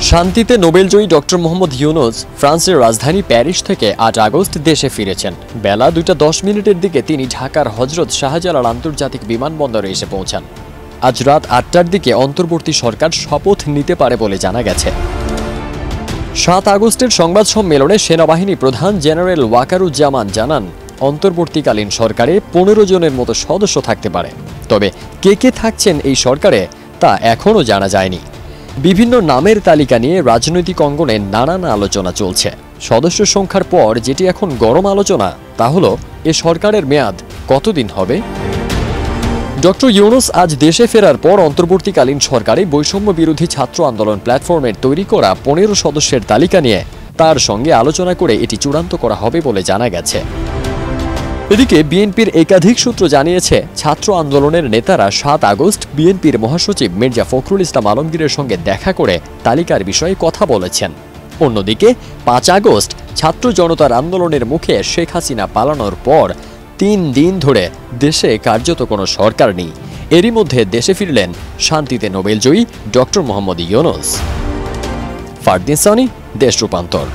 শান্তিতে নোবেলজয়ী ডক্টর মোহাম্মদ ইউনুস ফ্রান্সের রাজধানী প্যারিস থেকে ৮ আগস্ট দেশে ফিরেছেন। বেলা ২:১০ দিকে তিনি ঢাকার হজরত শাহজালাল আন্তর্জাতিক বিমানবন্দরে এসে পৌঁছান। আজ রাত ৮টার দিকে অন্তর্বর্তী সরকার শপথ নিতে পারে বলে জানা গেছে। ৭ আগস্টের সংবাদ সম্মেলনে সেনাবাহিনী প্রধান জেনারেল ওয়াকারুজ্জামান জানান, অন্তর্বর্তীকালীন সরকারে ১৫ জনের মতো সদস্য থাকতে পারে। তবে কে কে থাকছেন এই সরকারে তা এখনও জানা যায়নি। বিভিন্ন নামের তালিকা নিয়ে রাজনৈতিক অঙ্গনে নানান আলোচনা চলছে। সদস্য সংখ্যার পর যেটি এখন গরম আলোচনা তা হলো এ সরকারের মেয়াদ কতদিন হবে। ডক্টর ইউনুস আজ দেশে ফেরার পর অন্তর্বর্তীকালীন সরকারে বৈষম্য বিরোধী ছাত্র আন্দোলন প্ল্যাটফর্মের তৈরি করা ১৫ সদস্যের তালিকা নিয়ে তার সঙ্গে আলোচনা করে এটি চূড়ান্ত করা হবে বলে জানা গেছে। এদিকে বিএনপির একাধিক সূত্র জানিয়েছে, ছাত্র আন্দোলনের নেতারা ৭ আগস্ট বিএনপির মহাসচিব মির্জা ফখরুল ইসলাম আলমগীরের সঙ্গে দেখা করে তালিকার বিষয়ে কথা বলেছেন। অন্যদিকে ৫ আগস্ট ছাত্র জনতার আন্দোলনের মুখে শেখ হাসিনা পালানোর পর ৩ দিন ধরে দেশে কার্যত কোনো সরকার নেই। এরই মধ্যে দেশে ফিরলেন শান্তিতে নোবেলজয়ী ডক্টর মোহাম্মদ ইউনুস। ফারদিন সানি, দেশ রূপান্তর।